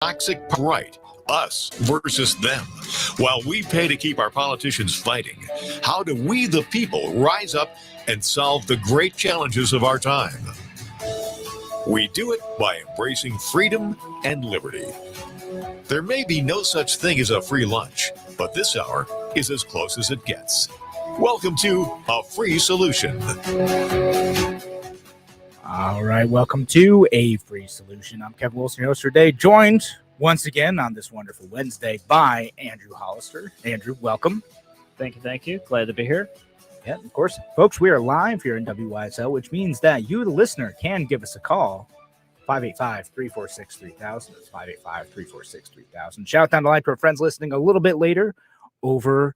toxic right, us versus them. While we pay to keep our politicians fighting, how do we, the people, rise up and solve the great challenges of our time? We do it by embracing freedom and liberty. There may be no such thing as a free lunch, but this hour is as close as it gets. Welcome to A Free Solution. All right, welcome to A Free Solution. I'm Kevin Wilson, your host for today, joined once again on this wonderful Wednesday by Andrew Hollister. Andrew, welcome. Thank you. Glad to be here. Yeah, of course. Folks, we are live here in WYSL, which means that you, the listener, can give us a call. 585-346-3000. That's 585-346-3000. Shout down to line to our friends listening a little bit later over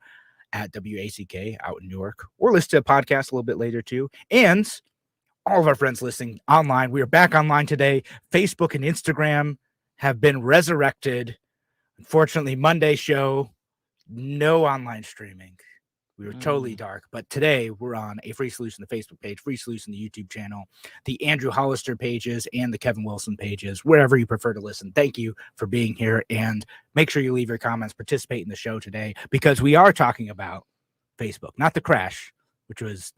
at WACK out in Newark, or listen to a podcast a little bit later too. And all of our friends listening online. We are back online today. Facebook and Instagram have been resurrected. Unfortunately, Monday show, no online streaming. We were totally dark. But today we're on A Free Solution, the Facebook page, Free Solution, the YouTube channel, the Andrew Hollister pages, and the Kevin Wilson pages, wherever you prefer to listen. Thank you for being here. And make sure you leave your comments, participate in the show today, because we are talking about Facebook, not the crash, which was,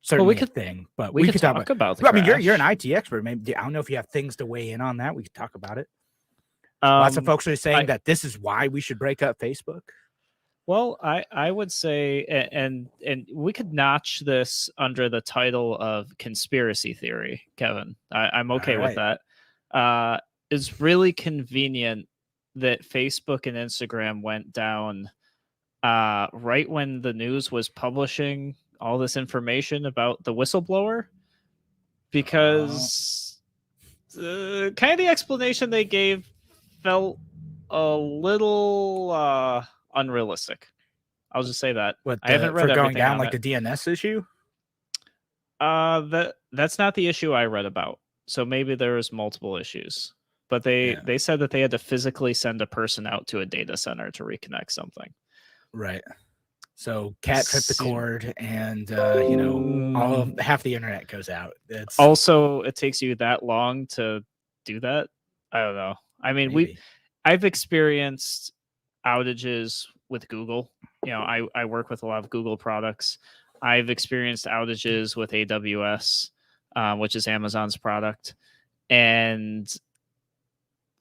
certainly a thing, but we could talk about I mean, you're an IT expert. Maybe I don't know if you have things to weigh in on that. We could talk about it. Lots of folks are saying that this is why we should break up Facebook. Well, I would say, and we could notch this under the title of conspiracy theory, Kevin. I'm okay with that. It's really convenient that Facebook and Instagram went down right when the news was publishing all this information about the whistleblower, because kind of the explanation they gave felt a little unrealistic. I'll just say that. I haven't read going down like the DNS issue. That's not the issue I read about. So maybe there was multiple issues, but they said that they had to physically send a person out to a data center to reconnect something. Right. So cat tripped the cord, and half the internet goes out. Also, it takes you that long to do that. I don't know. I mean, I've experienced outages with Google. I work with a lot of Google products. I've experienced outages with AWS, which is Amazon's product, and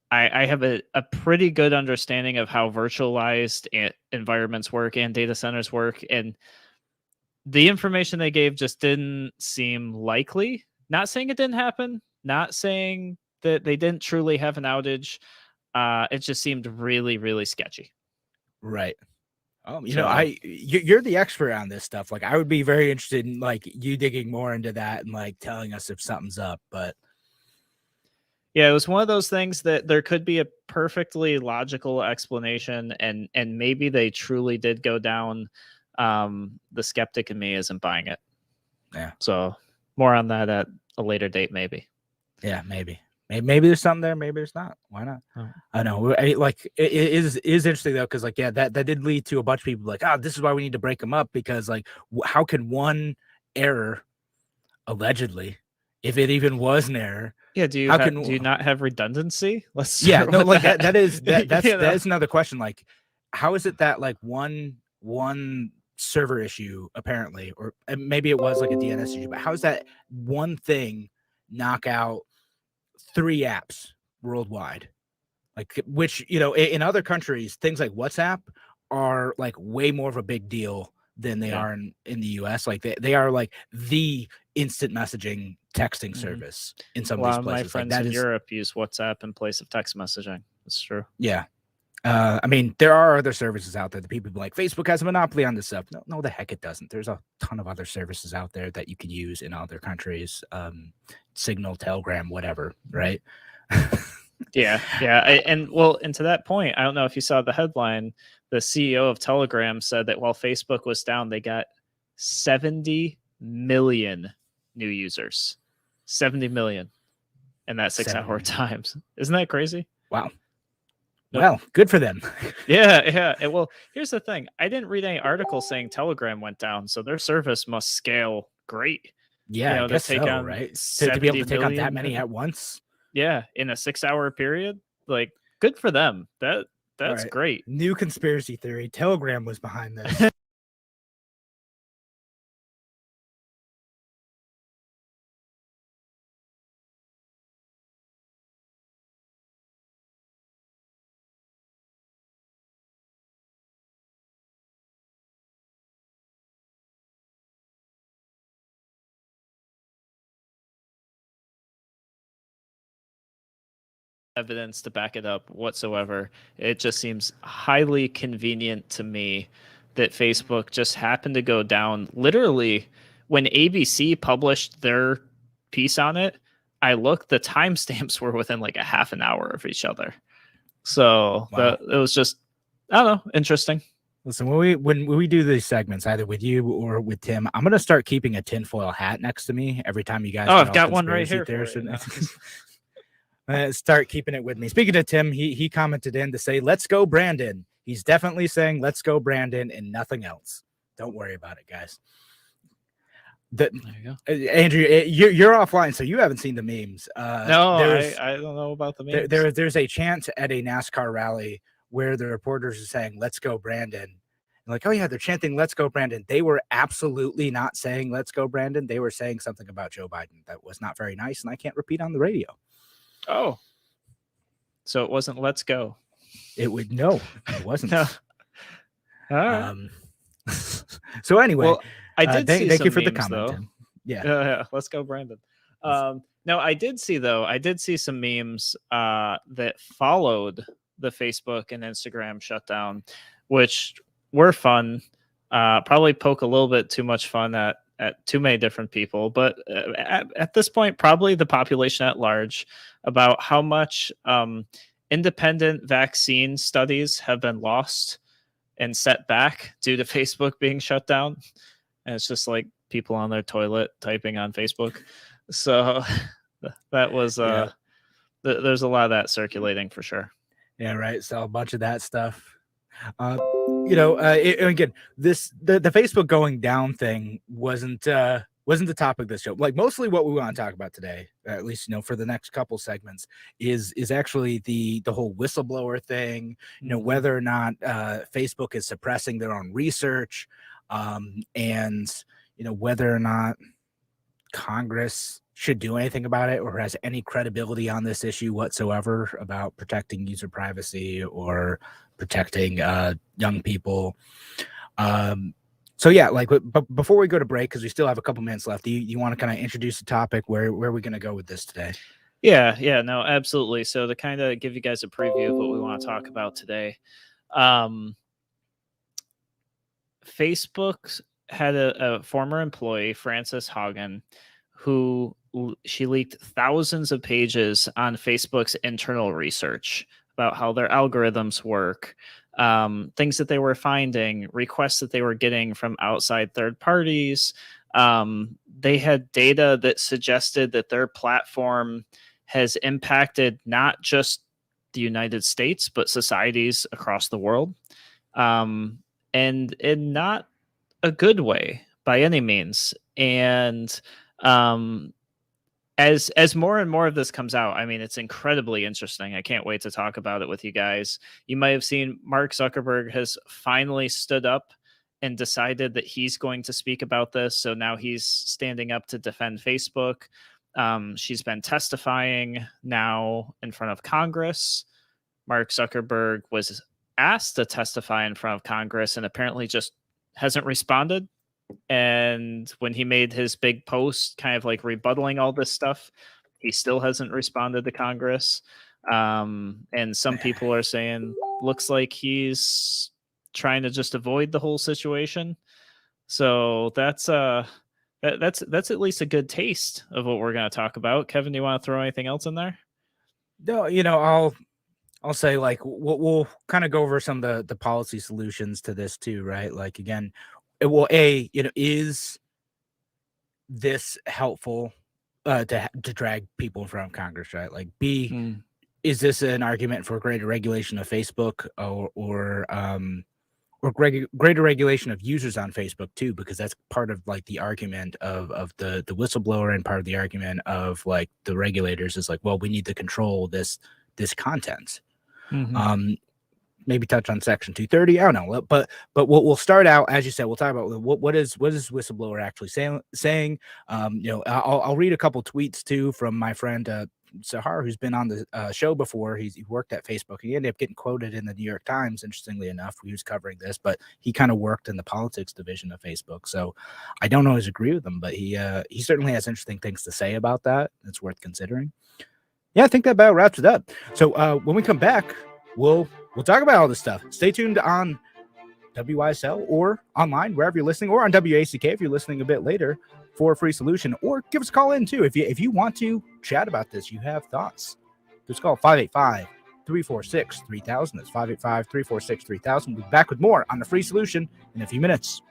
I have a pretty good understanding of how virtualized environments work and data centers work. And the information they gave just didn't seem likely. Not saying it didn't happen, not saying that they didn't truly have an outage. It just seemed really, really sketchy. Right. You're the expert on this stuff. Like, I would be very interested in you digging more into that and telling us if something's up, but yeah, it was one of those things that there could be a perfectly logical explanation, and maybe they truly did go down. The skeptic in me isn't buying it. Yeah. So more on that at a later date, maybe. Yeah, maybe there's something there. Maybe there's not. Why not? Oh. I know. It is interesting though, because that did lead to a bunch of people this is why we need to break them up, because how can one error, allegedly, if it even was an error? Yeah, do you not have redundancy? That's another question. How is it that one server issue apparently, or maybe it was a DNS issue, but how is that one thing knock out 3 apps worldwide? Which in other countries, things like WhatsApp are way more of a big deal than they are in the US. They are the instant messaging texting service in some of these places. My friends in Europe use WhatsApp in place of text messaging. That's true. Yeah. I mean, there are other services out there that people be like, Facebook has a monopoly on this stuff. No, the heck it doesn't. There's a ton of other services out there that you can use in other countries. Signal, Telegram, whatever, right? Yeah. And to that point, I don't know if you saw the headline. The CEO of Telegram said that while Facebook was down, they got 70 million new users. 70 million in that 6-hour times. Isn't that crazy? Wow. Well, good for them. Yeah. Well, here's the thing. I didn't read any article saying Telegram went down, so their service must scale great. Yeah, I guess so, right? To be able to take on that many at once. Yeah, in a 6-hour period. like, good for them. That's right. great. New conspiracy theory. Telegram was behind this. Evidence to back it up whatsoever. It just seems highly convenient to me that Facebook just happened to go down literally when ABC published their piece on it. I looked, the timestamps were within like a half an hour of each other. So Wow. it was just, I don't know, interesting. Listen, when we do these segments, either with you or with Tim, I'm gonna start keeping a tinfoil hat next to me every time you guys. Oh, I've got one right here. Start keeping it with me. Speaking of Tim, he commented in to say, "Let's go, Brandon." He's definitely saying, "Let's go, Brandon," and nothing else. Don't worry about it, guys. There you go. Andrew, you're offline, so you haven't seen the memes. No, I don't know about the memes. There's a chant at a NASCAR rally where the reporters are saying, "Let's go, Brandon." And like, oh yeah, they're chanting, "Let's go, Brandon." They were absolutely not saying, "Let's go, Brandon." They were saying something about Joe Biden that was not very nice, and I can't repeat on the radio. Oh, so it wasn't "Let's go." It wasn't. No. All right. So anyway, well, I did see thank some you for the memes, comment, though. Tim. Yeah. Yeah, let's go, Brandon. No, I did see some memes that followed the Facebook and Instagram shutdown, which were fun. Probably poke a little bit too much fun at too many different people, but at this point, probably the population at large, about how much independent vaccine studies have been lost and set back due to Facebook being shut down. And it's just like people on their toilet typing on Facebook. So that was there's a lot of that circulating for sure. Yeah, right. So a bunch of that stuff. Again, the Facebook going down thing wasn't the topic of this show. Like, mostly what we want to talk about today, at least for the next couple segments, is actually the whole whistleblower thing. Whether or not Facebook is suppressing their own research, and whether or not Congress should do anything about it or has any credibility on this issue whatsoever about protecting user privacy or protecting young people. So yeah, but before we go to break, because we still have a couple minutes left, do you want to kind of introduce the topic? Where are we going to go with this today? Yeah, no, absolutely. So to kind of give you guys a preview of what we want to talk about today, Facebook had a former employee, Frances Haugen, who she leaked thousands of pages on Facebook's internal research about how their algorithms work, things that they were finding, requests that they were getting from outside third parties. They had data that suggested that their platform has impacted not just the United States, but societies across the world. And in not a good way by any means. And as more and more of this comes out, I mean, it's incredibly interesting. I can't wait to talk about it with you guys. You might have seen Mark Zuckerberg has finally stood up and decided that he's going to speak about this. So now he's standing up to defend Facebook. She's been testifying now in front of Congress. Mark Zuckerberg was asked to testify in front of Congress and apparently just hasn't responded. And when he made his big post kind of like rebuttaling all this stuff, he still hasn't responded to Congress. And some people are saying looks like he's trying to just avoid the whole situation. So that's at least a good taste of what we're going to talk about. Kevin, do you want to throw anything else in there? No, I'll say, like, we'll kind of go over some of the policy solutions to this too, right? Like, again, is this helpful to drag people in front of Congress, right? Like, B, is this an argument for greater regulation of Facebook or greater regulation of users on Facebook too? Because that's part of like the argument of the whistleblower, and part of the argument of like the regulators is like, well, we need to control this this content. Mm-hmm. Maybe touch on Section 230. I don't know, but we'll start out, as you said. We'll talk about what is whistleblower actually saying. I'll read a couple tweets too from my friend Sahar, who's been on the show before. He worked at Facebook. He ended up getting quoted in the New York Times, interestingly enough. He was covering this, but he kind of worked in the politics division of Facebook. So I don't always agree with him, but he certainly has interesting things to say about that. It's worth considering. Yeah, I think that about wraps it up. So when we come back, we'll talk about all this stuff. Stay tuned on WYSL or online, wherever you're listening, or on WACK if you're listening a bit later for a free solution, or give us a call in too. If you want to chat about this, you have thoughts, just call 585-346-3000. That's 585-346-3000. We'll be back with more on the free solution in a few minutes.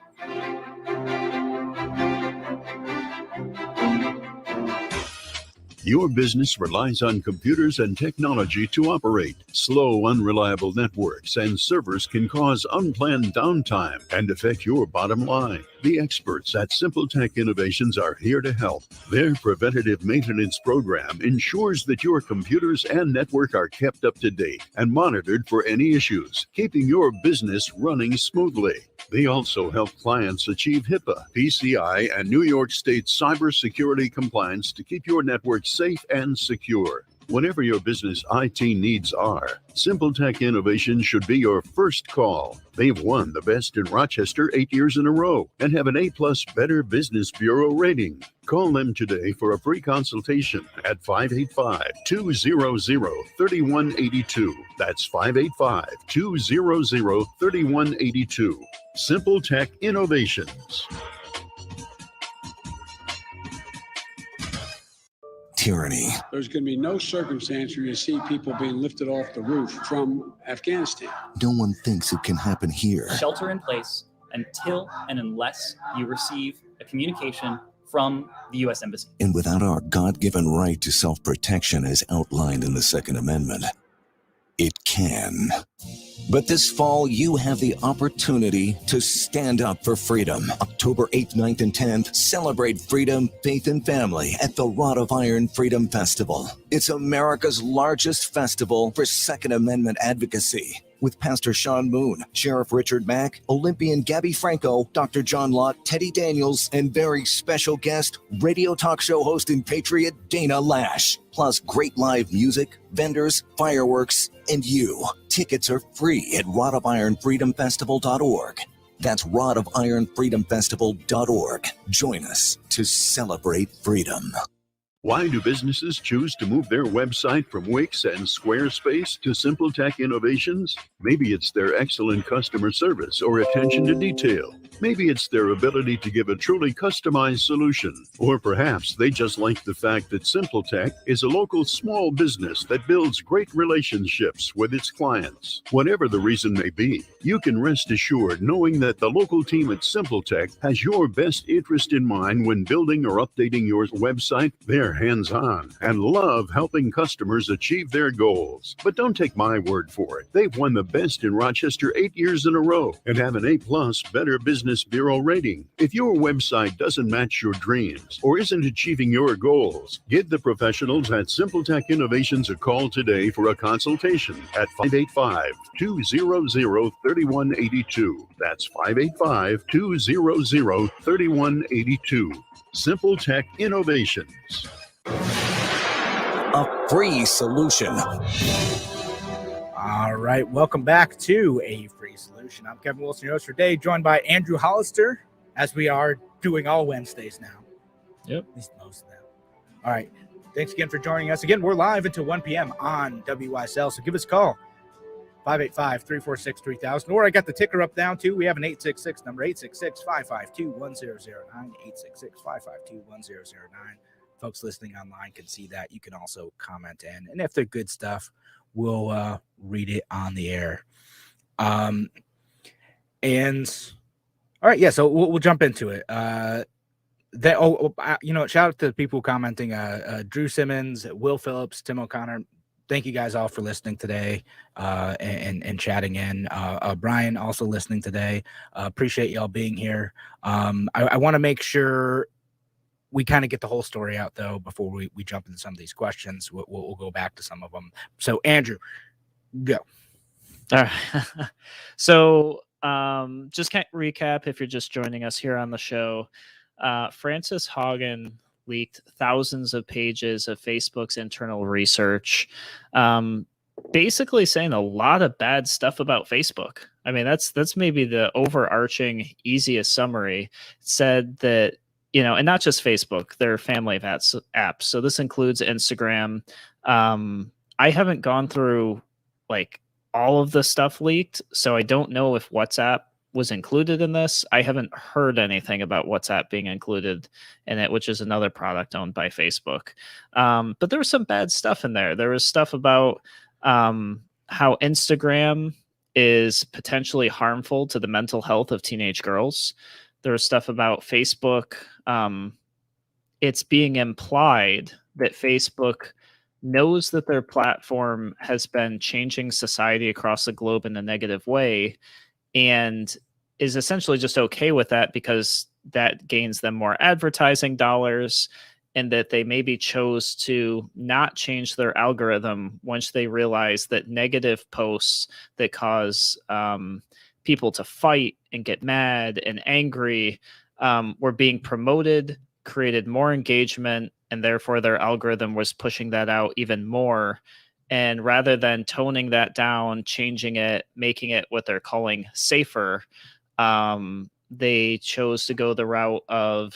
Your business relies on computers and technology to operate. Slow, unreliable networks and servers can cause unplanned downtime and affect your bottom line. The experts at Simple Tech Innovations are here to help. Their preventative maintenance program ensures that your computers and network are kept up to date and monitored for any issues, keeping your business running smoothly. They also help clients achieve HIPAA, PCI, and New York State cybersecurity compliance to keep your network safe and secure. Whatever your business IT needs are, Simple Tech Innovations should be your first call. They've won the Best in Rochester 8 years in a row and have an A+ Better Business Bureau rating. Call them today for a free consultation at 585-200-3182. That's 585-200-3182. Simple Tech Innovations. Tyranny. There's going to be no circumstance where you see people being lifted off the roof from Afghanistan. No one thinks it can happen here. Shelter in place until and unless you receive a communication from the U.S. Embassy. And without our God-given right to self-protection as outlined in the Second Amendment, it can. But this fall, you have the opportunity to stand up for freedom. October 8th, 9th, and 10th, celebrate freedom, faith, and family at the Rod of Iron Freedom Festival. It's America's largest festival for Second Amendment advocacy. With Pastor Sean Moon, Sheriff Richard Mack, Olympian Gabby Franco, Dr. John Lott, Teddy Daniels, and very special guest, radio talk show host and patriot Dana Lash. Plus great live music, vendors, fireworks, and you. Tickets are free at rodofironfreedomfestival.org. That's rodofironfreedomfestival.org. Join us to celebrate freedom. Why do businesses choose to move their website from Wix and Squarespace to Simple Tech Innovations? Maybe it's their excellent customer service or attention to detail. Maybe it's their ability to give a truly customized solution. Or perhaps they just like the fact that Simple Tech is a local small business that builds great relationships with its clients. Whatever the reason may be, you can rest assured knowing that the local team at Simple Tech has your best interest in mind when building or updating your website. They're hands-on and love helping customers achieve their goals. But don't take my word for it. They've won the Best in Rochester 8 years in a row and have an A+ Better Business Bureau rating. If your website doesn't match your dreams or isn't achieving your goals, give the professionals at Simple Tech Innovations a call today for a consultation at 585-200-3182. That's 585-200-3182. Simple Tech Innovations. A free solution. All right, welcome back to A Free Solution. I'm Kevin Wilson, your host for today, joined by Andrew Hollister, as we are doing all Wednesdays now. Yep. At least most of them. All right, thanks again for joining us. Again, we're live until 1 p.m. on WYSL, so give us a call, 585-346-3000. Or I got the ticker up down, too. We have an 866 number, 866-552-1009, 866-552-1009. Folks listening online can see that. You can also comment in. And if they're good stuff, we'll read it on the air. And all right, yeah, so we'll jump into it. Shout out to the people commenting, Drew Simmons, Will Phillips, Tim O'Connor. Thank you guys all for listening today and chatting in. Brian also listening today. Appreciate y'all being here. I want to make sure we kind of get the whole story out, though, before we jump into some of these questions. We'll go back to some of them. So, Andrew, go. All right. So, just kind of recap if you're just joining us here on the show. Frances Haugen leaked thousands of pages of Facebook's internal research, basically saying a lot of bad stuff about Facebook. I mean, that's maybe the overarching easiest summary. It said that, and not just Facebook, their family of apps. So this includes Instagram. I haven't gone through like all of the stuff leaked, so I don't know if WhatsApp was included in this. I haven't heard anything about WhatsApp being included in it, which is another product owned by Facebook. But there was some bad stuff in there. There was stuff about how Instagram is potentially harmful to the mental health of teenage girls. There was stuff about Facebook. It's being implied that Facebook knows that their platform has been changing society across the globe in a negative way and is essentially just okay with that because that gains them more advertising dollars, and that they maybe chose to not change their algorithm once they realized that negative posts that cause people to fight and get mad and angry were being promoted, created more engagement, and therefore their algorithm was pushing that out even more. And rather than toning that down, changing it, making it what they're calling safer, they chose to go the route of,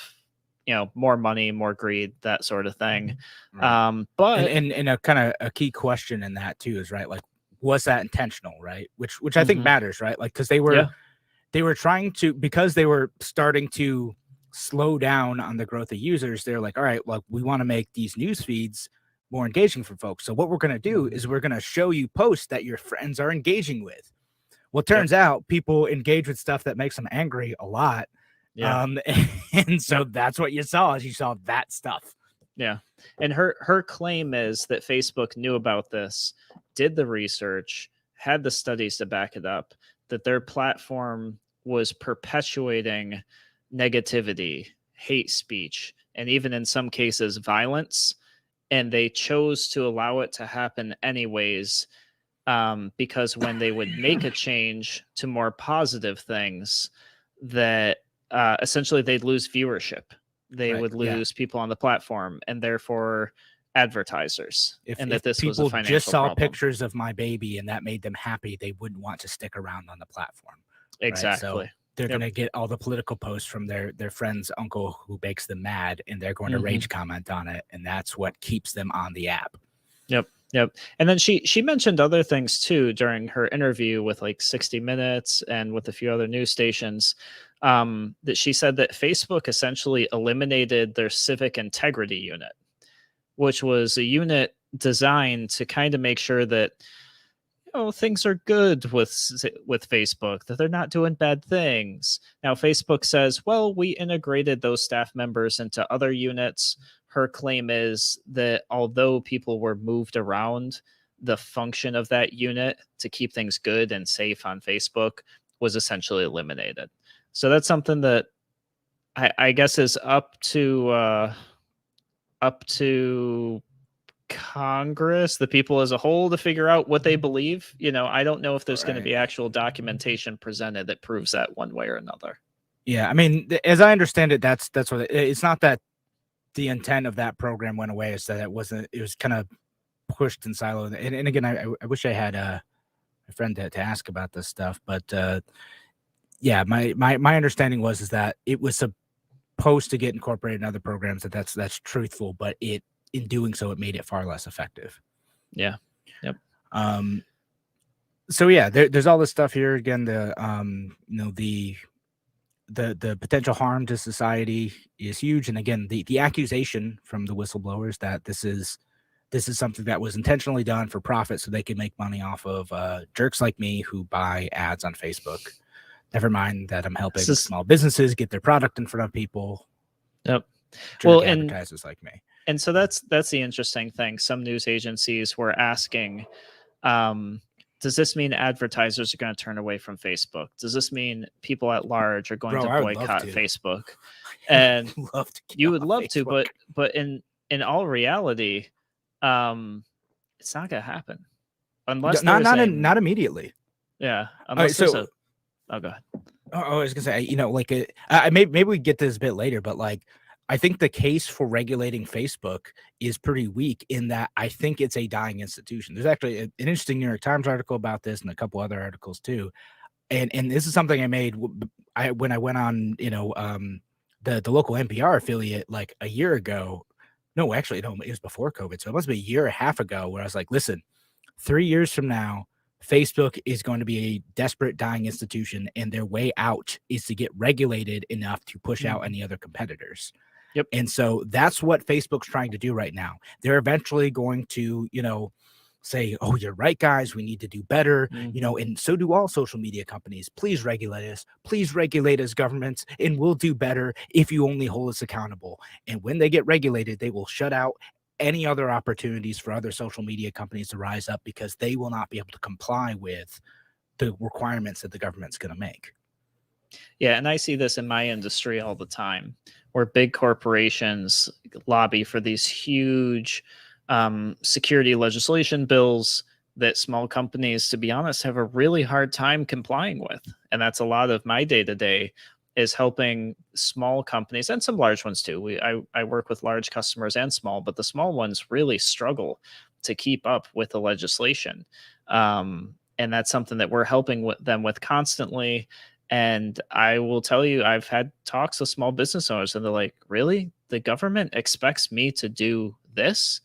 more money, more greed, that sort of thing. Right. But and a kind of a key question in that too is, right, like, was that intentional, right? Which I think matters, right? Like, because they were trying to, because they were starting to slow down on the growth of users. They're like, all right, well, we want to make these news feeds more engaging for folks. So what we're going to do is we're going to show you posts that your friends are engaging with. Well, it turns out people engage with stuff that makes them angry a lot. Yeah. And so that's what you saw, is you saw that stuff. Yeah. And her claim is that Facebook knew about this, did the research, had the studies to back it up, that their platform was perpetuating negativity, hate speech, and even in some cases violence. And they chose to allow it to happen anyways, because when they would make a change to more positive things, that essentially they'd lose viewership. They would lose people on the platform, and therefore advertisers. That this was a financial just saw problem. Pictures of my baby and that made them happy, they wouldn't want to stick around on the platform. Exactly. Right? So they're going to get all the political posts from their friend's uncle who makes them mad, and they're going to rage comment on it, and that's what keeps them on the app. Yep. And then she mentioned other things too during her interview with like 60 Minutes and with a few other news stations, that she said that Facebook essentially eliminated their civic integrity unit, which was a unit designed to kind of make sure that things are good with Facebook, that they're not doing bad things. Now, Facebook says, well, we integrated those staff members into other units. Her claim is that although people were moved around, the function of that unit to keep things good and safe on Facebook was essentially eliminated. So that's something that I guess is up to Congress, the people as a whole, to figure out what they believe. I don't know if there's going to be actual documentation presented that proves that one way or another. Yeah, I mean, as I understand it, that's what it's not that the intent of that program went away. Is that it was kind of pushed and siloed. And again, I wish I had a friend to ask about this stuff, but yeah, my understanding is that it was supposed to get incorporated in other programs. That's truthful, but in doing so, it made it far less effective. Yeah. Yep. So yeah, there's all this stuff here. Again, the potential harm to society is huge. And again, the accusation from the whistleblowers that this is something that was intentionally done for profit so they can make money off of jerks like me who buy ads on Facebook. Never mind that I'm helping small businesses get their product in front of people. Yep. Well, advertisers like me. And so that's the interesting thing. Some news agencies were asking, does this mean advertisers are going to turn away from Facebook? Does this mean people at large are going to boycott Facebook? And you would love to, but in all reality, it's not going to happen unless not immediately. Yeah, unless right, so, oh, go ahead. I was gonna say, like maybe we get this a bit later, but like I think the case for regulating Facebook is pretty weak in that I think it's a dying institution. There's actually an interesting New York Times article about this and a couple other articles too. And this is something I made when I went on, the local NPR affiliate like a year ago. No, actually, no, it was before COVID. So it must be a year and a half ago where I was like, listen, 3 years from now, Facebook is going to be a desperate dying institution, and their way out is to get regulated enough to push out any other competitors. Yep. And so that's what Facebook's trying to do right now. They're eventually going to, say, oh, you're right, guys, we need to do better, and so do all social media companies. Please regulate us, governments, and we'll do better if you only hold us accountable. And when they get regulated, they will shut out any other opportunities for other social media companies to rise up because they will not be able to comply with the requirements that the government's going to make. Yeah, and I see this in my industry all the time, where big corporations lobby for these huge security legislation bills that small companies, to be honest, have a really hard time complying with. And that's a lot of my day-to-day is helping small companies and some large ones too. I work with large customers and small, but the small ones really struggle to keep up with the legislation. And that's something that we're helping them with constantly. And I will tell you, I've had talks with small business owners and they're like, really? The government expects me to do this?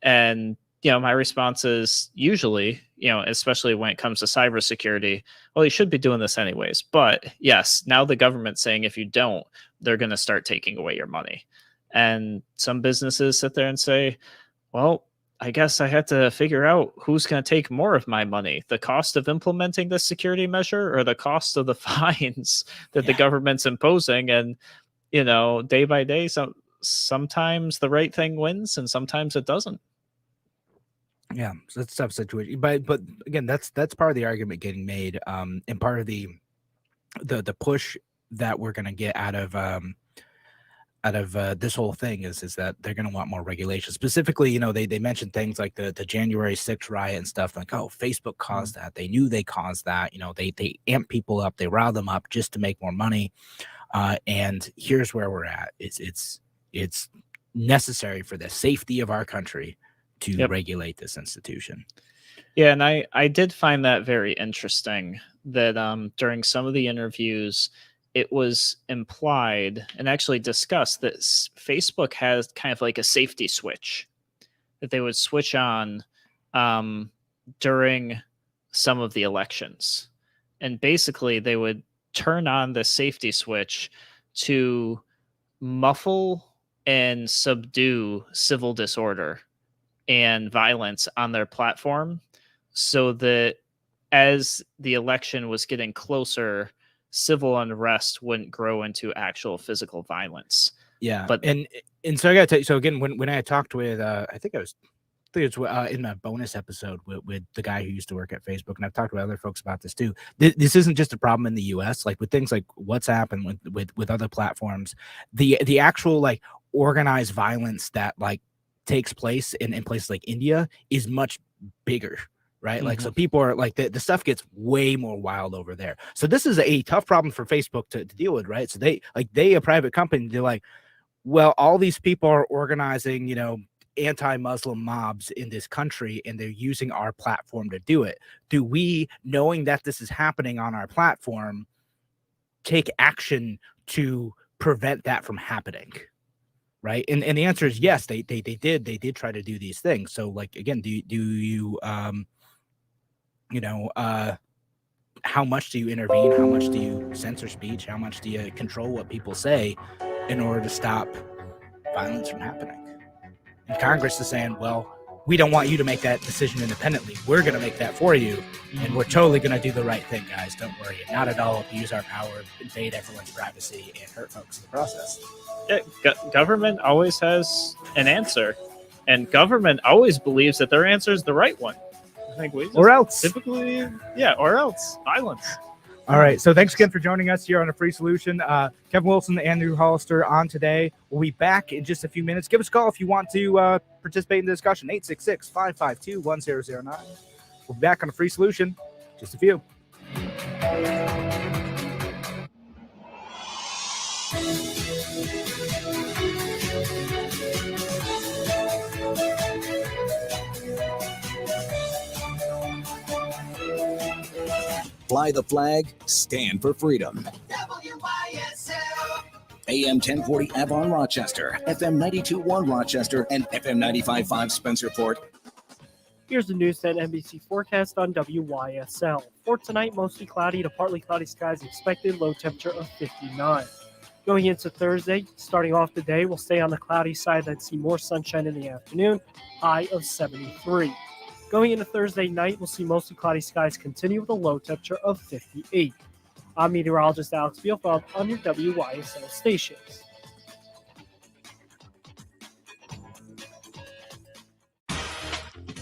And my response is usually, especially when it comes to cybersecurity, well, you should be doing this anyways. But yes, now the government's saying if you don't, they're going to start taking away your money. And some businesses sit there and say, well, I guess I had to figure out who's going to take more of my money, the cost of implementing this security measure or the cost of the fines that the government's imposing. And, day by day, sometimes the right thing wins and sometimes it doesn't. Yeah, so it's a tough situation, but again, that's part of the argument getting made, and part of the push that we're going to get out of this whole thing is that they're going to want more regulation. Specifically, they mentioned things like the January 6th riot and stuff like, oh, Facebook caused that. They knew they caused that. They amp people up, they rile them up just to make more money. And here's where we're at. It's necessary for the safety of our country to regulate this institution. Yeah, and I did find that very interesting that during some of the interviews, it was implied and actually discussed that Facebook has kind of like a safety switch that they would switch on during some of the elections. And basically, they would turn on the safety switch to muffle and subdue civil disorder and violence on their platform so that as the election was getting closer, civil unrest wouldn't grow into actual physical violence. Yeah. But and so I got to tell you, so again, when I talked with, I think it was in a bonus episode with the guy who used to work at Facebook, and I've talked with other folks about this too. This isn't just a problem in the US, like with things like WhatsApp and with other platforms, the actual like organized violence that like takes place in places like India is much bigger, right? Mm-hmm. Like, so people are like, the stuff gets way more wild over there. So this is a tough problem for Facebook to deal with, right? So they a private company, they're like, well, all these people are organizing, anti-Muslim mobs in this country, and they're using our platform to do it. Do we, knowing that this is happening on our platform, take action to prevent that from happening? Right. And the answer is yes, they did try to do these things. So like, again, do you how much do you intervene? How much do you censor speech? How much do you control what people say in order to stop violence from happening? And Congress is saying, well, we don't want you to make that decision independently. We're going to make that for you. And we're totally going to do the right thing, guys. Don't worry. Not at all abuse our power, invade everyone's privacy, and hurt folks in the process. Yeah, government always has an answer. And government always believes that their answer is the right one. I think we Or else. typically, yeah, or else silence. All right. So thanks again for joining us here on A Free Solution. Kevin Wilson and Andrew Hollister on today. We'll be back in just a few minutes. Give us a call if you want to participate in the discussion. 866-552-1009. We'll be back on A Free Solution. Just a few. Fly the flag, stand for freedom. AM 1040 Avon Rochester, FM 92.1 Rochester, and FM 95.5 Spencerport. Here's the news at Nbc Forecast on WYSL. For tonight, mostly cloudy to partly cloudy skies expected, low temperature of 59. Going into Thursday, starting off the day, we'll stay on the cloudy side and see more sunshine in the afternoon, high of 73. Going into Thursday night, we'll see mostly cloudy skies continue with a low temperature of 58. I'm meteorologist Alex Bielfeld on your WYSL stations.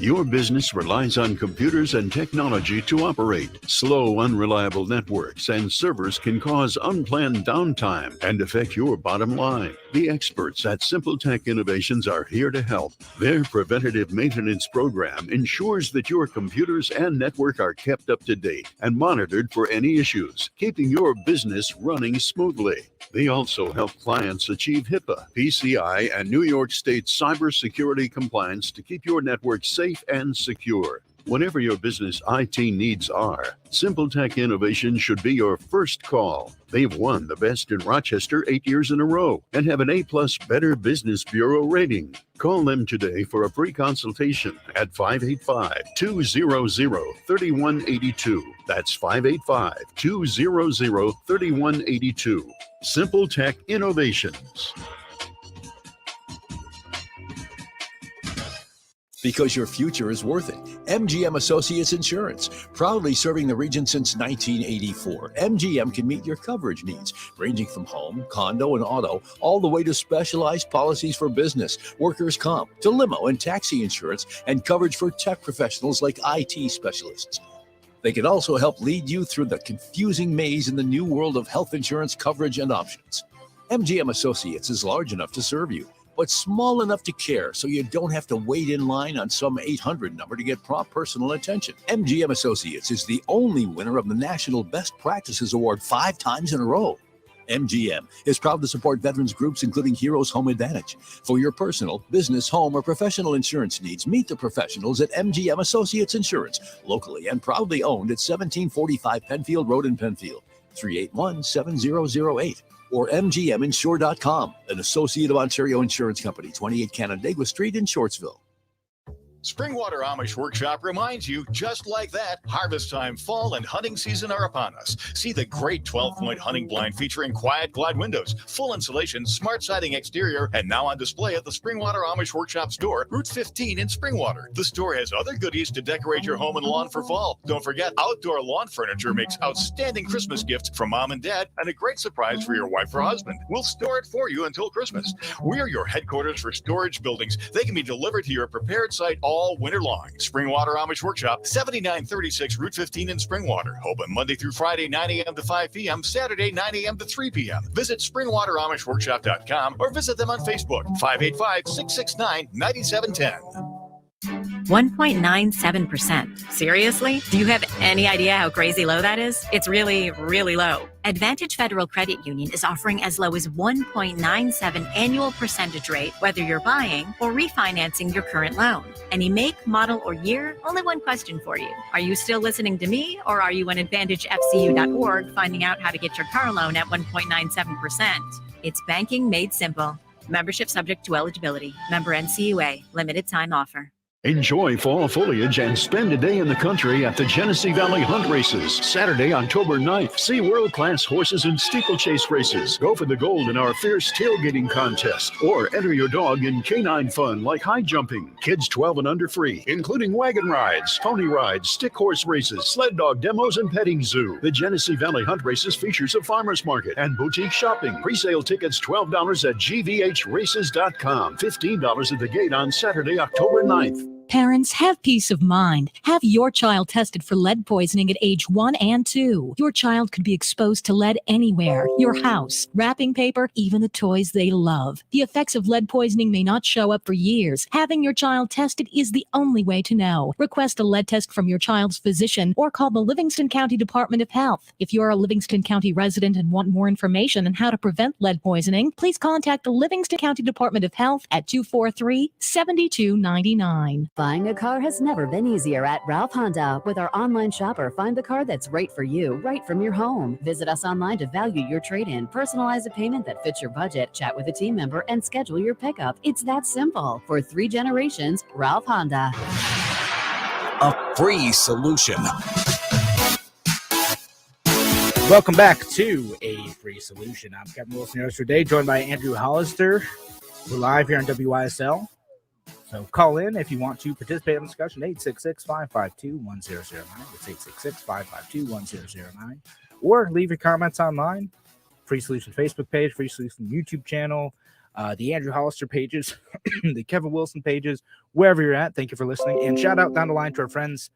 Your business relies on computers and technology to operate. Slow, unreliable networks and servers can cause unplanned downtime and affect your bottom line. The experts at Simple Tech Innovations are here to help. Their preventative maintenance program ensures that your computers and network are kept up to date and monitored for any issues, keeping your business running smoothly. They also help clients achieve HIPAA, PCI, and New York State cybersecurity compliance to keep your network safe and secure. Whatever your business IT needs are, Simple Tech Innovation should be your first call. They've won the Best in Rochester 8 years in a row and have an A+ Better Business Bureau rating. Call them today for a free consultation at 585-200-3182. That's 585-200-3182. Simple Tech Innovations. Because your future is worth it. Mgm Associates Insurance, proudly serving the region since 1984. MGM can meet your coverage needs, ranging from home, condo, and auto, all the way to specialized policies for business, workers' comp, to limo and taxi insurance, and coverage for tech professionals like IT specialists. They can also help lead you through the confusing maze in the new world of health insurance coverage and options. MGM Associates is large enough to serve you, but small enough to care, so you don't have to wait in line on some 800 number to get prompt personal attention. MGM Associates is the only winner of the National Best Practices Award 5 times in a row. MGM is proud to support veterans groups including Heroes Home Advantage. For your personal, business, home, or professional insurance needs, meet the professionals at MGM Associates Insurance, locally and proudly owned at 1745 Penfield Road in Penfield, 381-7008. Or mgminsure.com, an associate of Ontario Insurance Company, 28 Canandaigua Street in Shortsville. Springwater Amish Workshop reminds you, just like that, harvest time, fall, and hunting season are upon us. See the great 12-point hunting blind featuring quiet glide windows, full insulation, smart siding exterior, and now on display at the Springwater Amish Workshop store, Route 15 in Springwater. The store has other goodies to decorate your home and lawn for fall. Don't forget, outdoor lawn furniture makes outstanding Christmas gifts for mom and dad and a great surprise for your wife or husband. We'll store it for you until Christmas. We're your headquarters for storage buildings. They can be delivered to your prepared site all winter long. Springwater Amish Workshop, 7936 Route 15 in Springwater. Open Monday through Friday, 9 a.m. to 5 p.m., Saturday, 9 a.m. to 3 p.m. Visit springwateramishworkshop.com or visit them on Facebook, 585-669-9710. 1.97%. Seriously? Do you have any idea how crazy low that is? It's really, really low. Advantage Federal Credit Union is offering as low as 1.97 annual percentage rate, whether you're buying or refinancing your current loan. Any make, model, or year? Only one question for you. Are you still listening to me, or are you on AdvantageFCU.org finding out how to get your car loan at 1.97%? It's banking made simple. Membership subject to eligibility. Member NCUA. Limited time offer. Enjoy fall foliage and spend a day in the country at the Genesee Valley Hunt Races, Saturday, October 9th. See world-class horses and steeplechase races. Go for the gold in our fierce tailgating contest, or enter your dog in canine fun like high jumping. Kids 12 and under free, including wagon rides, pony rides, stick horse races, sled dog demos, and petting zoo. The Genesee Valley Hunt Races features a farmer's market and boutique shopping. Pre-sale tickets $12 at gvhraces.com, $15 at the gate on Saturday, October 9th. Parents, have peace of mind. Have your child tested for lead poisoning at age 1 and 2. Your child could be exposed to lead anywhere, your house, wrapping paper, even the toys they love. The effects of lead poisoning may not show up for years. Having your child tested is the only way to know. Request a lead test from your child's physician or call the Livingston County Department of Health. If you're a Livingston County resident and want more information on how to prevent lead poisoning, please contact the Livingston County Department of Health at 243-7299. Buying a car has never been easier at Ralph Honda. With our online shopper, find the car that's right for you, right from your home. Visit us online to value your trade-in, personalize a payment that fits your budget, chat with a team member, and schedule your pickup. It's that simple. For 3 generations, Ralph Honda. A free solution. Welcome back to A Free Solution. I'm Kevin Wilson, your host for today, joined by Andrew Hollister. We're live here on WYSL. So call in if you want to participate in the discussion, 866-552-1009. It's 866-552-1009. Or leave your comments online. Free Solution Facebook page, Free Solution YouTube channel, the Andrew Hollister pages, the Kevin Wilson pages, wherever you're at. Thank you for listening. And shout out down the line to our friends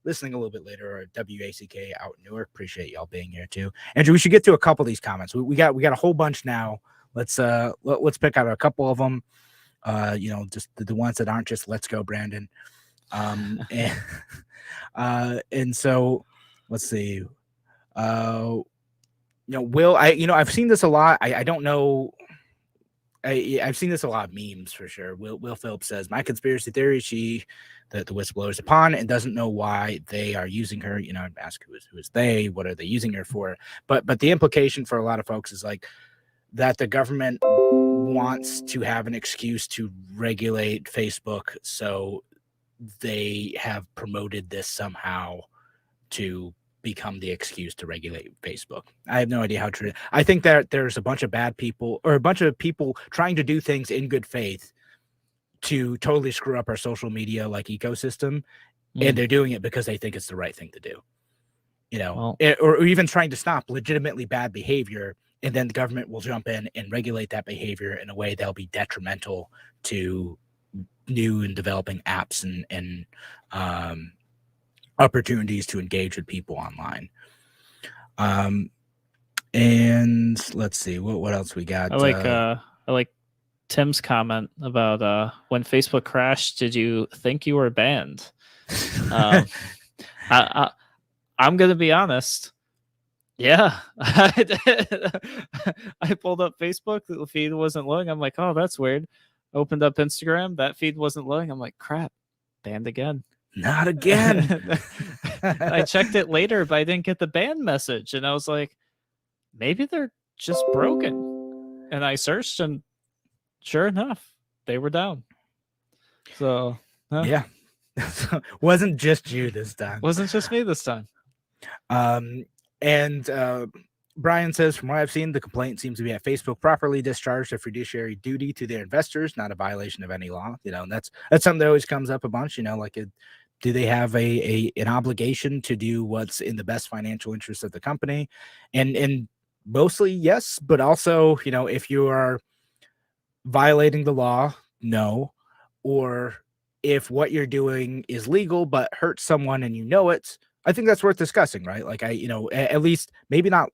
listening a little bit later at WACK out in Newark. Appreciate y'all being here too. Andrew, we should get to a couple of these comments. We got a whole bunch now. Let's pick out a couple of them. Just the ones that aren't just "Let's go, Brandon." And so let's see. Will, I've seen this a lot. I don't know. I've seen this a lot of memes for sure. Will Phillips says, my conspiracy theory, the whistleblower is a pawn and doesn't know why they are using her. I'd ask who is they? What are they using her for? But the implication for a lot of folks is like that the government wants to have an excuse to regulate Facebook, so they have promoted this somehow to become the excuse to regulate Facebook. I have no idea how true. I think that there's a bunch of bad people or a bunch of people trying to do things in good faith to totally screw up our social media ecosystem, and they're doing it because they think it's the right thing to do. Or even trying to stop legitimately bad behavior. And then the government will jump in and regulate that behavior in a way that'll be detrimental to new and developing apps and opportunities to engage with people online. And let's see what else we got. I like Tim's comment about when Facebook crashed, did you think you were banned? I'm gonna be honest. Yeah, I did. I pulled up Facebook, the feed wasn't loading. I'm like, oh, that's weird. Opened up Instagram, that feed wasn't loading. I'm like, crap, banned again. Not again. I checked it later, but I didn't get the ban message. And I was like, maybe they're just broken. And I searched, and sure enough, they were down. So, yeah. Wasn't just you this time. Wasn't just me this time. And Brian says, from what I've seen, the complaint seems to be that Facebook properly discharged their fiduciary duty to their investors, not a violation of any law. And that's something that always comes up a bunch. Do they have an obligation to do what's in the best financial interest of the company? And mostly yes, but also, if you are violating the law, no, or if what you're doing is legal but hurts someone and it, I think that's worth discussing, right? At least maybe not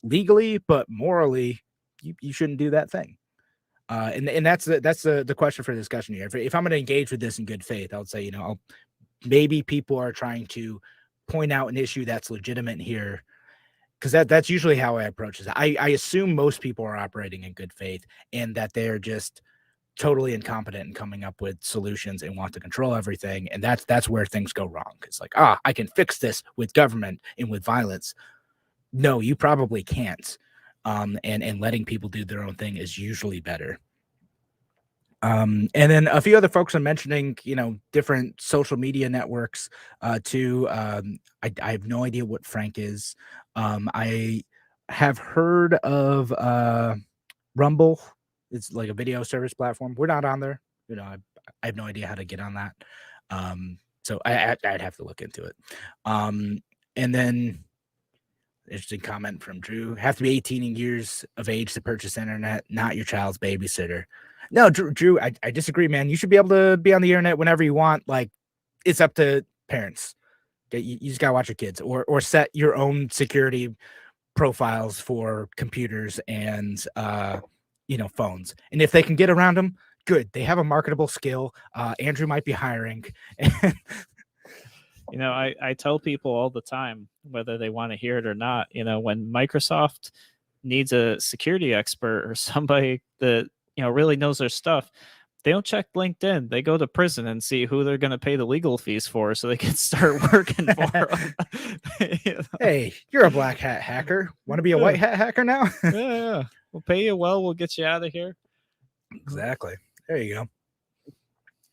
legally, but morally, you shouldn't do that thing. And that's the question for discussion here. If I'm going to engage with this in good faith, I would say, maybe people are trying to point out an issue that's legitimate here, because that's usually how I approach this. I assume most people are operating in good faith and that they're just totally incompetent in coming up with solutions and want to control everything. And that's where things go wrong. It's like, I can fix this with government and with violence. No, you probably can't. And letting people do their own thing is usually better. And then a few other folks are mentioning, different social media networks too. I have no idea what Frank is. I have heard of Rumble. It's like a video service platform. We're not on there. I have no idea how to get on that. So I'd have to look into it. And then interesting comment from Drew. Have to be 18 years of age to purchase internet, not your child's babysitter. No, Drew, I disagree, man. You should be able to be on the internet whenever you want. Like, it's up to parents. You just gotta watch your kids, or set your own security profiles for computers and phones. And if they can get around them, good. They have a marketable skill. Andrew might be hiring. I tell people all the time, whether they want to hear it or not, when Microsoft needs a security expert or somebody that really knows their stuff, they don't check LinkedIn. They go to prison and see who they're going to pay the legal fees for so they can start working for them. Hey, you're a black hat hacker. Want to be a white hat hacker now? Yeah. We'll pay you well. We'll get you out of here. Exactly. There you go.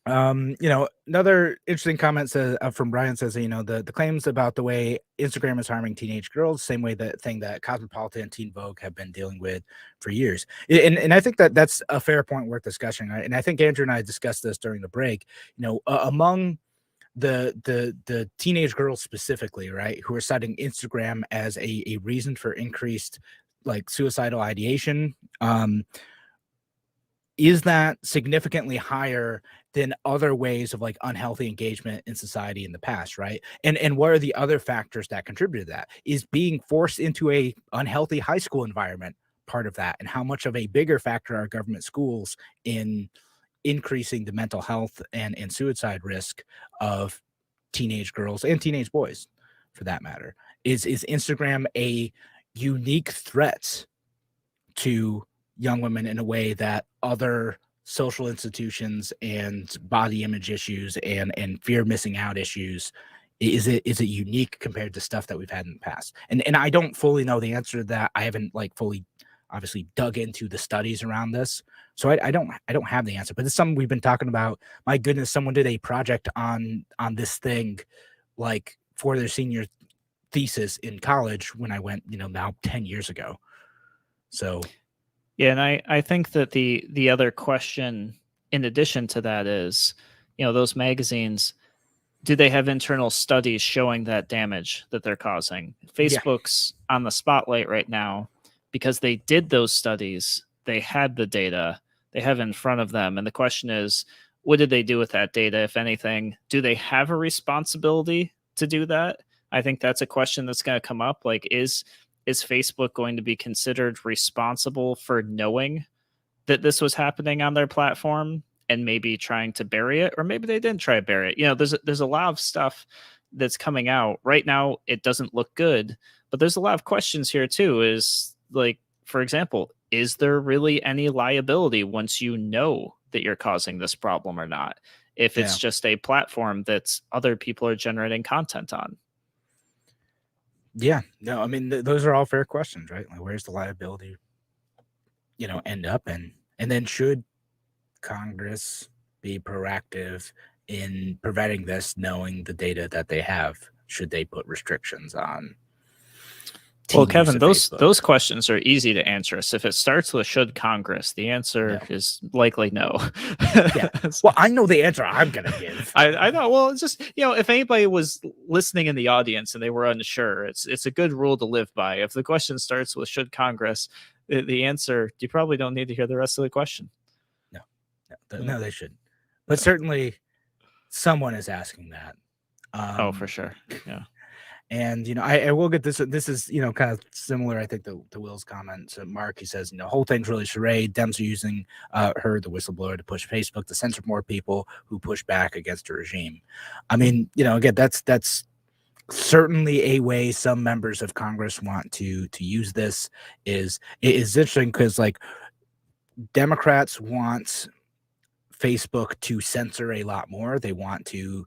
Another interesting comment says from Brian says, the claims about the way Instagram is harming teenage girls, same way that thing that Cosmopolitan and Teen Vogue have been dealing with for years. And I think that's a fair point worth discussing. Right? And I think Andrew and I discussed this during the break, among the teenage girls specifically, right, who are citing Instagram as a reason for increased like suicidal ideation. Is that significantly higher than other ways of like unhealthy engagement in society in the past, right? And what are the other factors that contribute to that? Is being forced into a unhealthy high school environment part of that? And how much of a bigger factor are government schools in increasing the mental health and suicide risk of teenage girls and teenage boys, for that matter? Is Instagram a unique threat to young women in a way that other social institutions and body image issues and fear of missing out issues, is it unique compared to stuff that we've had in the past? And I don't fully know the answer to that. I haven't like fully obviously dug into the studies around this, so I don't have the answer, but it's something we've been talking about. My goodness, someone did a project on this thing like for their senior thesis in college when I went, now 10 years ago. So yeah, and I think that the other question in addition to that is, those magazines, do they have internal studies showing that damage that they're causing? Facebook's on the spotlight right now because they did those studies. They had the data. They have it in front of them. And the question is, what did they do with that data, if anything? Do they have a responsibility to do that? I think that's a question that's going to come up. Like, is Facebook going to be considered responsible for knowing that this was happening on their platform and maybe trying to bury it? Or maybe they didn't try to bury it. There's a lot of stuff that's coming out right now. It doesn't look good, but there's a lot of questions here too. Is like, for example, is there really any liability once you know that you're causing this problem or not? If it's just a platform that's other people are generating content on. Yeah, no, I mean, those are all fair questions, right? Like, where's the liability, end up? And then should Congress be proactive in preventing this, knowing the data that they have? Should they put restrictions on? Well, Kevin, those questions are easy to answer. So if it starts with should Congress, the answer is likely no. Well, I know the answer I'm going to give. I know. Well, it's just, if anybody was listening in the audience and they were unsure, it's a good rule to live by. If the question starts with should Congress, the answer, you probably don't need to hear the rest of the question. No, they shouldn't. But certainly someone is asking that. Oh, for sure. Yeah. And, I will get this. This is, kind of similar, I think, to Will's comment. So Mark, he says, whole thing's really charade. Dems are using her, the whistleblower, to push Facebook to censor more people who push back against the regime. I mean, again, that's certainly a way some members of Congress want to use this. Is interesting because, like, Democrats want Facebook to censor a lot more. They want to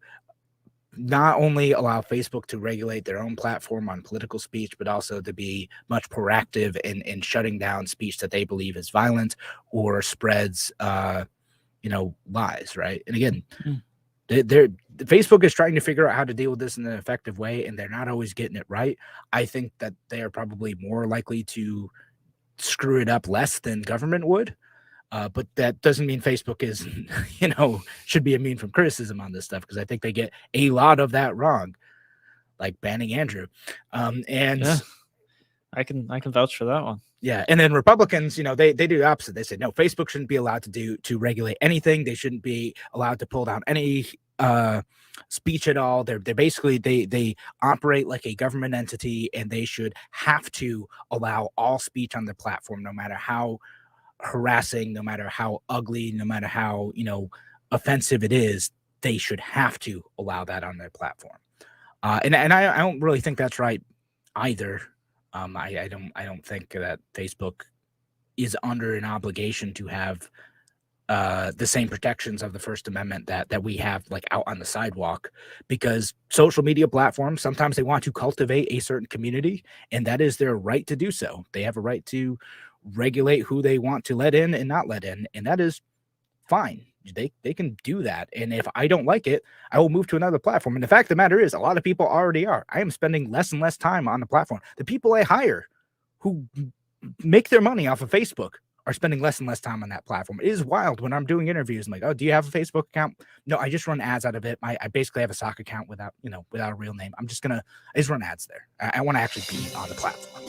not only allow Facebook to regulate their own platform on political speech, but also to be much proactive in shutting down speech that they believe is violent or spreads, lies, right? And again, Facebook is trying to figure out how to deal with this in an effective way, and they're not always getting it right. I think that they are probably more likely to screw it up less than government would. But that doesn't mean Facebook is, should be immune from criticism on this stuff, because I think they get a lot of that wrong, like banning Andrew. I can vouch for that one. Yeah, and then Republicans, they do the opposite. They say no, Facebook shouldn't be allowed to regulate anything. They shouldn't be allowed to pull down any speech at all. They're basically they operate like a government entity, and they should have to allow all speech on their platform, no matter how harassing, no matter how ugly, no matter how offensive it is. They should have to allow that on their platform, and I don't really think that's right either. I don't think that Facebook is under an obligation to have the same protections of the First Amendment that we have like out on the sidewalk, because social media platforms, sometimes they want to cultivate a certain community, and that is their right to do so. They have a right to regulate who they want to let in and not let in, and that is fine. They can do that. And if I don't like it, I will move to another platform. And the fact of the matter is, a lot of people already are. I am spending less and less time on the platform. The people I hire who make their money off of Facebook are spending less and less time on that platform. It is wild when I'm doing interviews. I'm like, oh, do you have a Facebook account? No, I just run ads out of it. I basically have a stock account without a real name. I just run ads there. I want to actually be on the platform.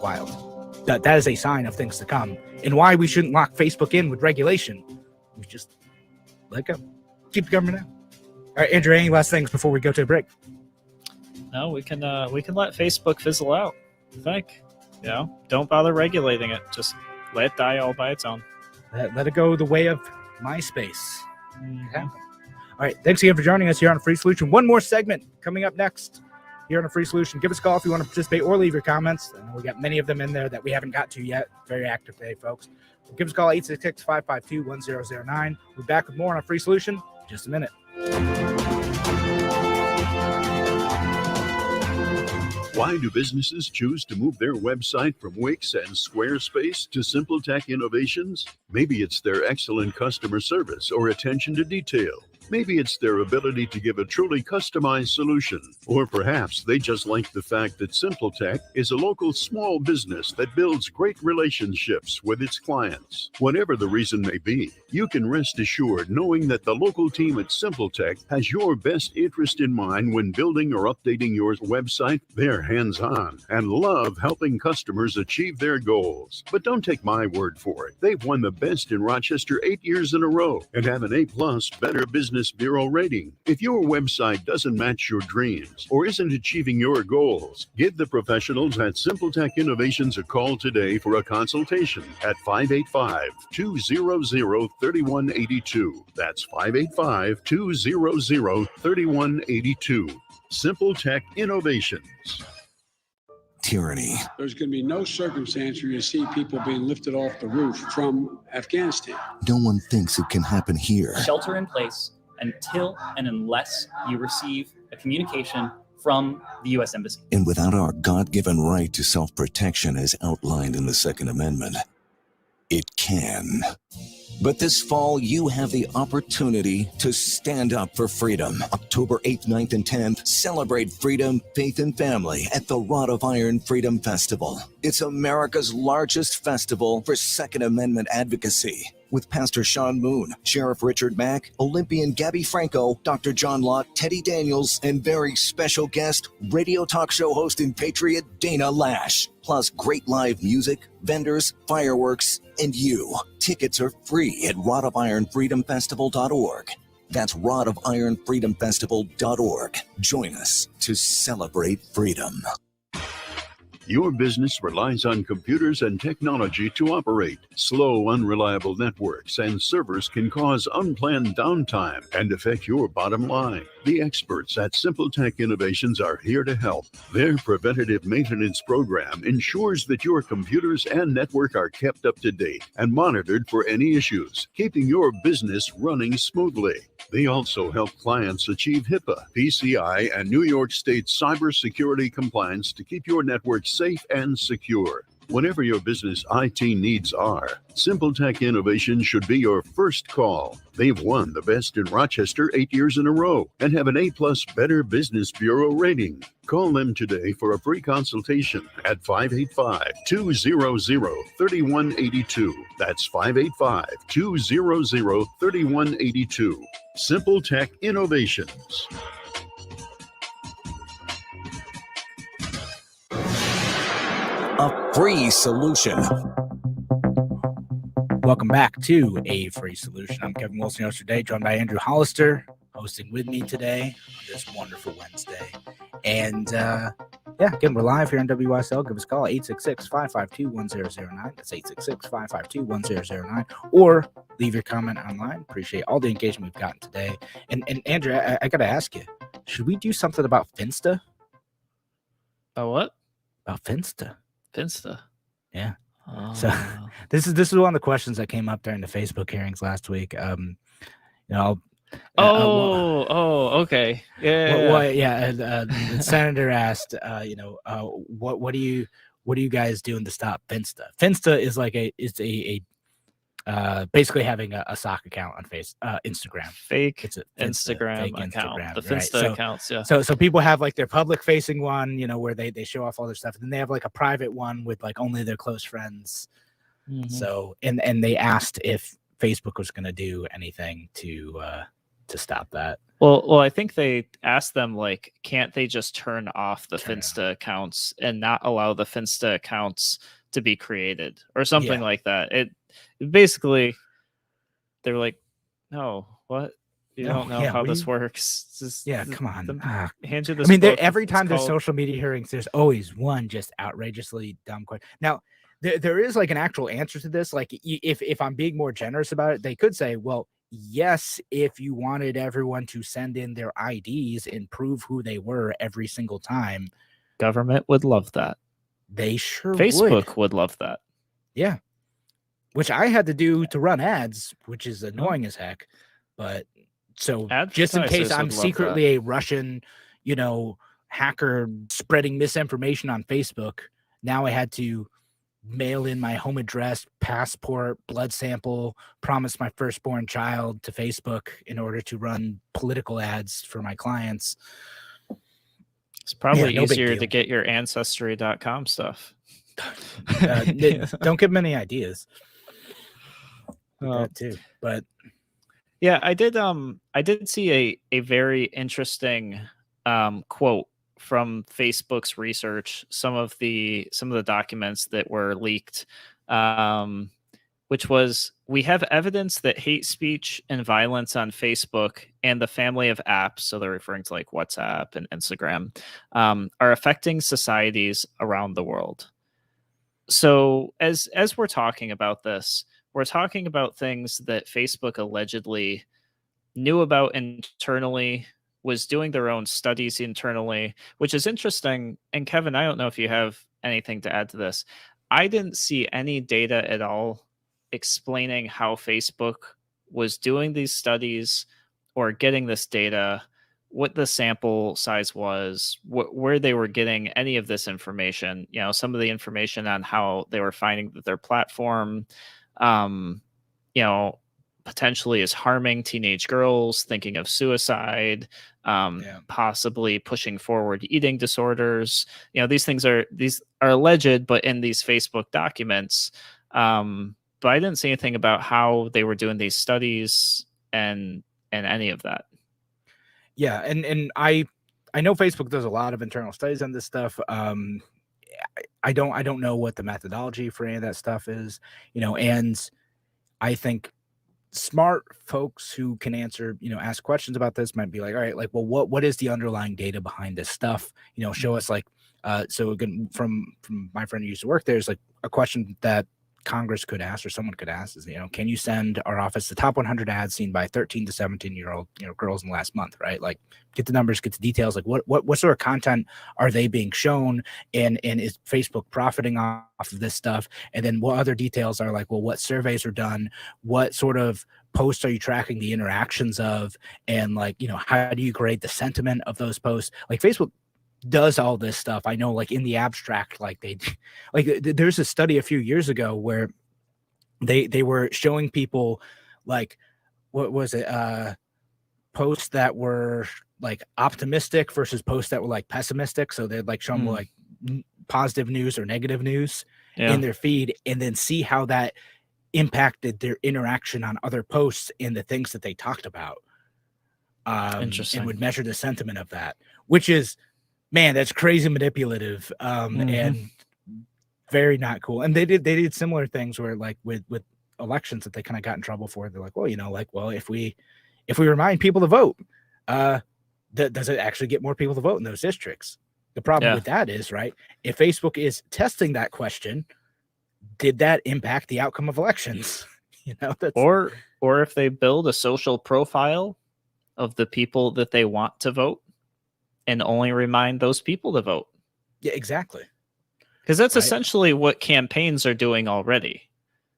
Wild. That is a sign of things to come, and why we shouldn't lock Facebook in with regulation. We just let go. Keep the government out. All right, Andrew, any last things before we go to a break? No, we can let Facebook fizzle out. I think. Don't bother regulating it. Just let it die all by its own. Let it go the way of MySpace. Yeah. All right, thanks again for joining us here on Free Solution. One more segment coming up next here on a Free Solution. Give us a call if you want to participate or leave your comments. I know we got many of them in there that we haven't got to yet. Very active today, folks. Give us a call, 866-552-1009. We'll be back with more on a Free Solution in just a minute. Why do businesses choose to move their website from Wix and Squarespace to SimpleTech Innovations? Maybe it's their excellent customer service or attention to detail. Maybe it's their ability to give a truly customized solution. Or perhaps they just like the fact that SimpleTech is a local small business that builds great relationships with its clients. Whatever the reason may be, you can rest assured knowing that the local team at SimpleTech has your best interest in mind when building or updating your website. They're hands-on and love helping customers achieve their goals. But don't take my word for it. They've won the best in Rochester 8 years in a row and have an A+ Better Business Bureau rating. If your website doesn't match your dreams or isn't achieving your goals, give the professionals at SimpleTech Innovations a call today for a consultation at 585-200-3182. That's 585-200-3182. SimpleTech Innovations. Tyranny. There's going to be no circumstance where you see people being lifted off the roof from Afghanistan. No one thinks it can happen here. Shelter in place until and unless you receive a communication from the U.S. Embassy. And without our God-given right to self-protection as outlined in the Second Amendment, it can. But this fall, you have the opportunity to stand up for freedom. October 8th, 9th, and 10th, celebrate freedom, faith, and family at the Rod of Iron Freedom Festival. It's America's largest festival for Second Amendment advocacy. With Pastor Sean Moon, Sheriff Richard Mack, Olympian Gabby Franco, Dr. John Lott, Teddy Daniels, and very special guest, radio talk show host and patriot Dana Lash. Plus great live music, vendors, fireworks, and you. Tickets are free at rodofironfreedomfestival.org. That's rodofironfreedomfestival.org. Join us to celebrate freedom. Your business relies on computers and technology to operate. Slow, unreliable networks and servers can cause unplanned downtime and affect your bottom line. The experts at SimpleTech Innovations are here to help. Their preventative maintenance program ensures that your computers and network are kept up to date and monitored for any issues, keeping your business running smoothly. They also help clients achieve HIPAA, PCI, and New York State cybersecurity compliance to keep your network safe and secure. Whatever your business IT needs are, SimpleTech Innovations should be your first call. They've won the best in Rochester 8 years in a row and have an A+ Better Business Bureau rating. Call them today for a free consultation at 585-200-3182. That's 585-200-3182. SimpleTech Innovations. a free solution. Welcome back to A Free Solution. I'm Kevin Wilson, host today, joined by Andrew Hollister, hosting with me today on this wonderful Wednesday. And again, we're live here on WYSL. Give us a call, 866-552-1009. That's 866-552-1009. Or leave your comment online. Appreciate all the engagement we've gotten today. And Andrew, I got to ask you, should we do something about Finsta? What? About Finsta. Finsta. Yeah. Oh. So this is one of the questions that came up during the Facebook hearings last week. Okay. The senator asked, what do you guys doing to stop Finsta? Finsta is like basically having a sock account on Instagram. Fake It's a Instagram fake account. Instagram, The right? Finsta accounts, yeah. So people have like their public facing one, where they show off all their stuff. And then they have like a private one with like only their close friends. Mm-hmm. So and they asked if Facebook was going to do anything to stop that. Well, I think they asked them, like, can't they just turn off the Finsta accounts and not allow the Finsta accounts to be created or something like that? It basically, they were like, no, what? You don't know how this works. Come on. Hand you this. I mean, book. every time there's called... social media hearings, there's always one just outrageously dumb question. Now, there is like an actual answer to this. Like, if I'm being more generous about it, they could say, well, yes, if you wanted everyone to send in their IDs and prove who they were every single time. Government would love that. They sure Facebook would love that. Yeah. Which I had to do to run ads, which is annoying as heck. But so just in case I'm secretly a Russian, hacker spreading misinformation on Facebook, now I had to mail in my home address, passport, blood sample, promise my firstborn child to Facebook in order to run political ads for my clients. It's probably easier to get your ancestry.com stuff. Don't give them any ideas. That too, but yeah, I did see a very interesting quote from Facebook's research, some of the documents that were leaked, which was, we have evidence that hate speech and violence on Facebook and the family of apps, so they're referring to like WhatsApp and Instagram, are affecting societies around the world. So as we're talking about this, we're talking about things that Facebook allegedly knew about internally, was doing their own studies internally, which is interesting. And Kevin, I don't know if you have anything to add to this. I didn't see any data at all explaining how Facebook was doing these studies or getting this data, what the sample size was, where they were getting any of this information, some of the information on how they were finding that their platform, potentially is harming teenage girls, thinking of suicide, possibly pushing forward eating disorders. These things are alleged, but in these Facebook documents. But I didn't see anything about how they were doing these studies and any of that. Yeah, and I know Facebook does a lot of internal studies on this stuff. I don't know what the methodology for any of that stuff is, and I think smart folks who can answer, ask questions about this might be like, all right, like, well, what is the underlying data behind this stuff? Show us like, so again, from my friend who used to work there, is like a question that Congress could ask or someone could ask is, can you send our office the top 100 ads seen by 13 to 17-year-old, girls in the last month, right? Like, get the numbers, get the details, like what sort of content are they being shown, and is Facebook profiting off of this stuff? And then what other details are like, well, what surveys are done, what sort of posts are you tracking the interactions of, and like, how do you grade the sentiment of those posts? Like, Facebook does all this stuff. I know, like, in the abstract, like there's a study a few years ago where they were showing people, like, what was it, posts that were like optimistic versus posts that were like pessimistic. So they'd like show them like positive news or negative news in their feed, and then see how that impacted their interaction on other posts and the things that they talked about. Interesting. And would measure the sentiment of that, which is, man, that's crazy manipulative. And very not cool. And they did similar things where like with elections that they kind of got in trouble for. They're like, well, if we remind people to vote, does it actually get more people to vote in those districts? The problem with that is, right, if Facebook is testing that question, did that impact the outcome of elections? That's or if they build a social profile of the people that they want to vote and only remind those people to vote. Yeah, exactly. Because that's essentially what campaigns are doing already.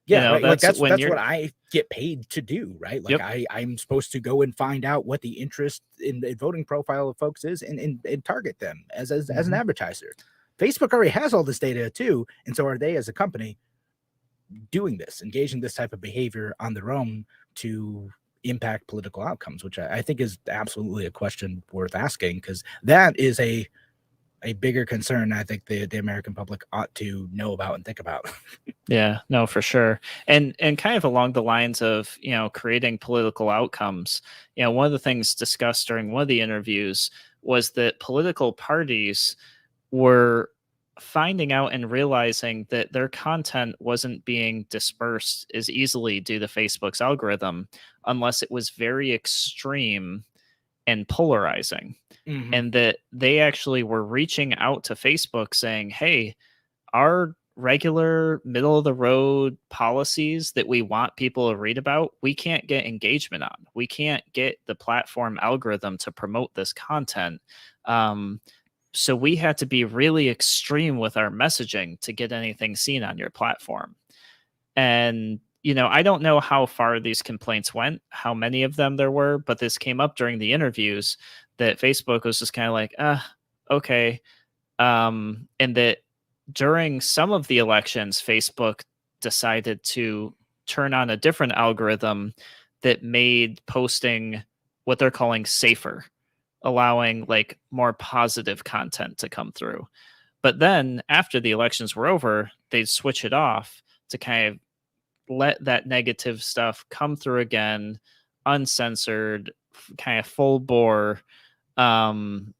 Yeah, right. That's what I get paid to do, right? Like I'm supposed to go and find out what the interest in the voting profile of folks is and target them as an advertiser. Facebook already has all this data too. And so are they as a company doing this, engaging this type of behavior on their own to impact political outcomes, which I think is absolutely a question worth asking, because that is a bigger concern I think the American public ought to know about and think about. Yeah, no, for sure. And kind of along the lines of, creating political outcomes, one of the things discussed during one of the interviews was that political parties were finding out and realizing that their content wasn't being dispersed as easily due to Facebook's algorithm unless it was very extreme and polarizing. Mm-hmm. And that they actually were reaching out to Facebook saying, hey, our regular middle of the road policies that we want people to read about, we can't get engagement on. We can't get the platform algorithm to promote this content. So we had to be really extreme with our messaging to get anything seen on your platform. And, I don't know how far these complaints went, how many of them there were, but this came up during the interviews that Facebook was just kind of like, okay. And that during some of the elections, Facebook decided to turn on a different algorithm that made posting what they're calling safer, allowing like more positive content to come through. But then after the elections were over, they'd switch it off to kind of let that negative stuff come through again, uncensored, kind of full bore. And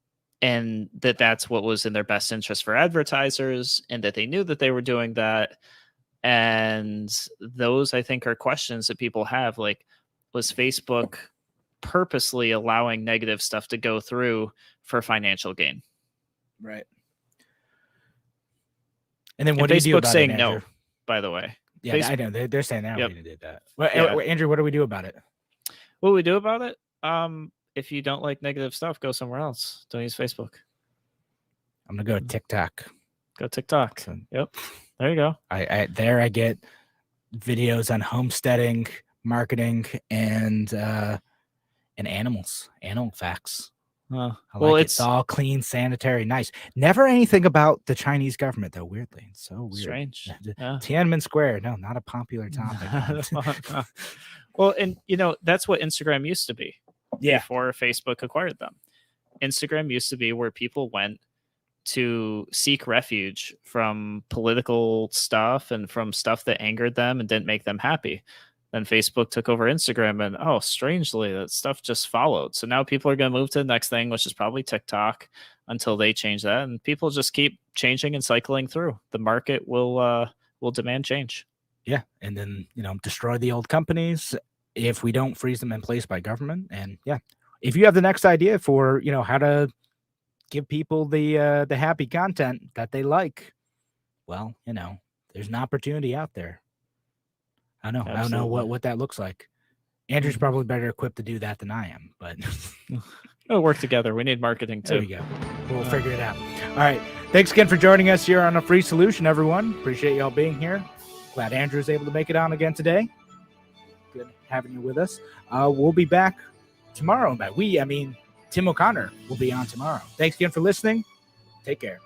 that's what was in their best interest for advertisers, and that they knew that they were doing that. And those, I think, are questions that people have. Like, was Facebook purposely allowing negative stuff to go through for financial gain? Right. And then what do you do Facebook about saying it, no, by the way? Yeah, I know. They're saying they already did that. Well, Yeah. Andrew, what do we do about it? What do we do about it? If you don't like negative stuff, go somewhere else. Don't use Facebook. I'm gonna go to TikTok. Go TikTok. So, yep. There you go. I get videos on homesteading, marketing, and animal facts. It's all clean, sanitary, nice. Never anything about the Chinese government, though. Weirdly, it's so weird. Strange. Yeah. Tiananmen Square, no, not a popular topic. Well, and that's what Instagram used to be. Yeah. Before Facebook acquired them, Instagram used to be where people went to seek refuge from political stuff and from stuff that angered them and didn't make them happy. Then Facebook took over Instagram, and strangely, that stuff just followed. So now people are going to move to the next thing, which is probably TikTok, until they change that. And people just keep changing and cycling through. The market will demand change. Yeah, and then destroy the old companies if we don't freeze them in place by government. And yeah, if you have the next idea for how to give people the happy content that they like, well, there's an opportunity out there. I don't know what that looks like. Andrew's probably better equipped to do that than I am, but we'll work together. We need marketing too. There we go. We'll figure it out. All right. Thanks again for joining us here on A Free Solution, everyone. Appreciate y'all being here. Glad Andrew was able to make it on again today. Good having you with us. We'll be back tomorrow. Tim O'Connor will be on tomorrow. Thanks again for listening. Take care.